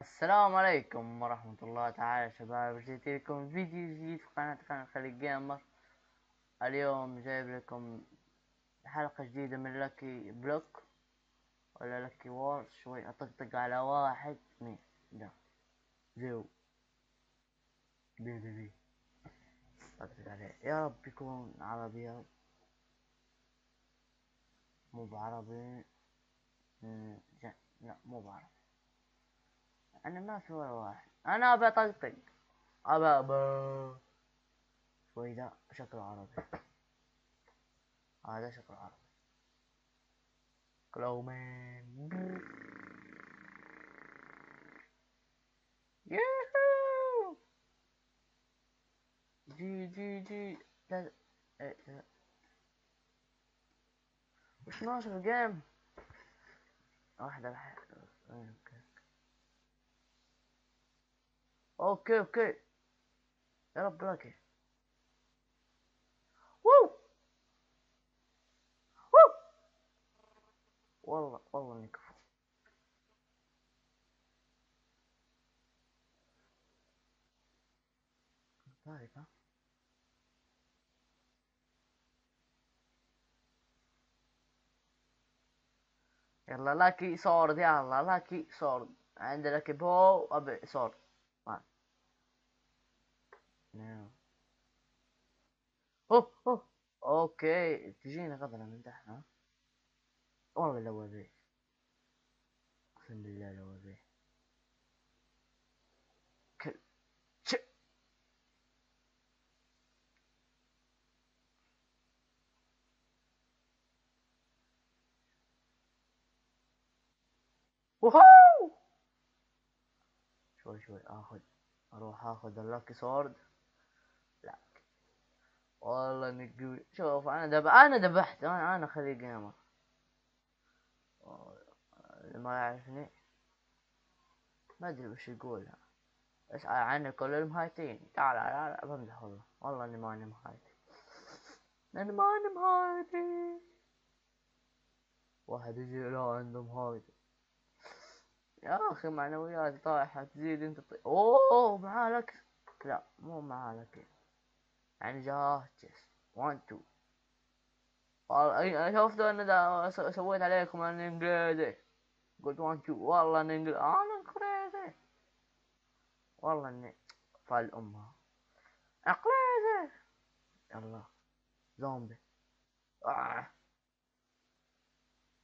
السلام عليكم ورحمة الله تعالى شباب، جيت لكم فيديو جديد في قناة خليج جيمر. اليوم جايب لكم حلقة جديدة من لاكي بلوك ولا لاكي وورز. شوي اطقطق على واحد اثنين ده زيو بي اطقطق عليه. يا رب يكون عربي، يا رب مو بعربي. لا مو بعربي، انا ما في ولا واحد. انا ابى اطقطق، ابى شوي. ده شكله عربي، هذا شكله عربي. كلومان ياهو. جي لا. لا. مش ناشر الجيم. واحدة اوكي اوكي. يا رب لاكي. وو وو. والله اني كفو. طيب ها. يلا لاكي سورد، يلا لاكي سورد. عند لاكي بو ابي سورد. ما نعم. اوه اوكي، تجينا غضنا من تحت ها. والله لو ابي، اقسم بالله لو ابي. كل شيء. وهو. شوي اروح اخذ اللاكي سورد. لا والله انك قوي. شوف انا ذبحت. انا خليق جيمر. اللي ما يعرفني ما ادري وش يقولها. اسأل عني كل المهايتين. لا بمزح. والله اني ماني مهايتي. انا ماني مهايتي. واحد يجي لا عنده مهايتي. يا اخي معنوياتي طايحة. تزيد انت اوه معاه لك. لا مو معاه لك، يعني جاهز 1 2. والله شفتوا ان سويت عليكم اني انجليزي. قلت 1 2. والله اني انجليزي. انا انجليزي. والله اني فال امها انجليزي. يلا زومبي. آه.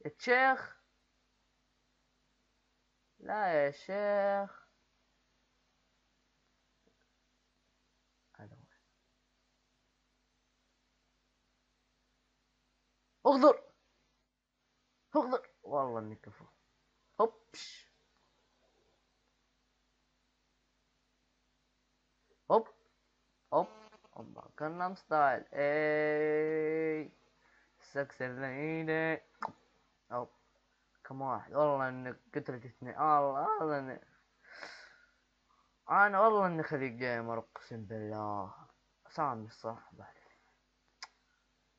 يا شيخ. لا يا شيخ. هذا هو. اغدر اغدر. والله اني كفو. هوبش. هوب هوب هوب. كنام ستايل اي. سكسر ليني. هوب. كم واحد. والله اني قتلت اثنين. والله اني والله اني خليق جيمر. اقسم بالله سامي الصح بعد.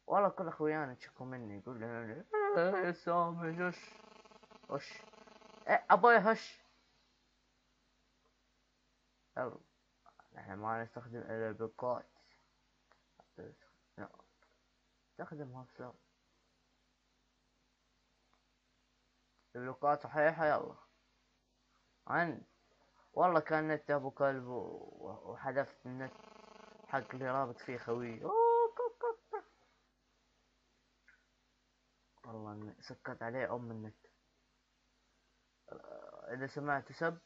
والله كل اخويانا تشكوا مني يقول لي سامي وش وش. ابوي هش. يلا احنا ما نستخدم الا البلوكات. استخدمها بسلام. البلوكات صحيحة. يلا عن. والله كان نت ابو كلب وحذفت النت حق اللي رابط فيه خوي. والله اني سكت عليه ام النت. اذا سمعت سب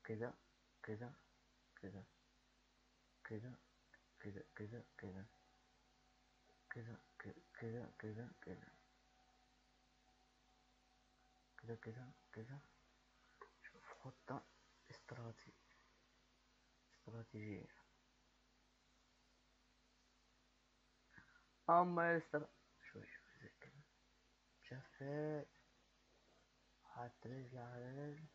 كذا كذا كذا كذا كذا كذا كذا كذا كذا كذا كذا كذا كذا كذا. شوف خطة استراتيجية. اما شوي زي كذا. شفت. حط رجل على رجل.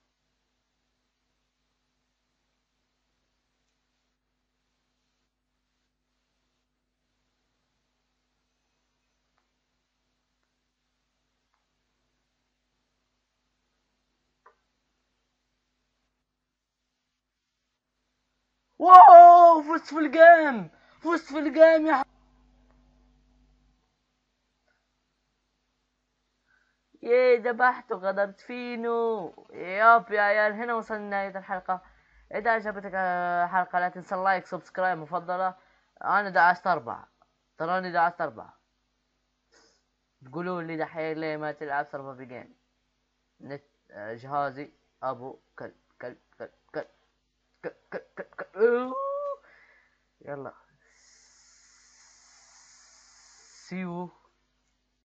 واو فزت في الجيم، فزت في الجيم يا ياي، ذبحت وغدرت فينو. ياب يا عيال، هنا وصلنا لنهاية الحلقة. إذا عجبتك الحلقة لا تنسى اللايك سبسكرايب مفضلة. أنا دعست 4، تراني دعست 4. تقولوا لي دحين ليه ما تلعب سيرفر في جيم؟ نت جهازي أبو كلب كلب كلب كلب كلب كلب كلب كلب. يلا سيو.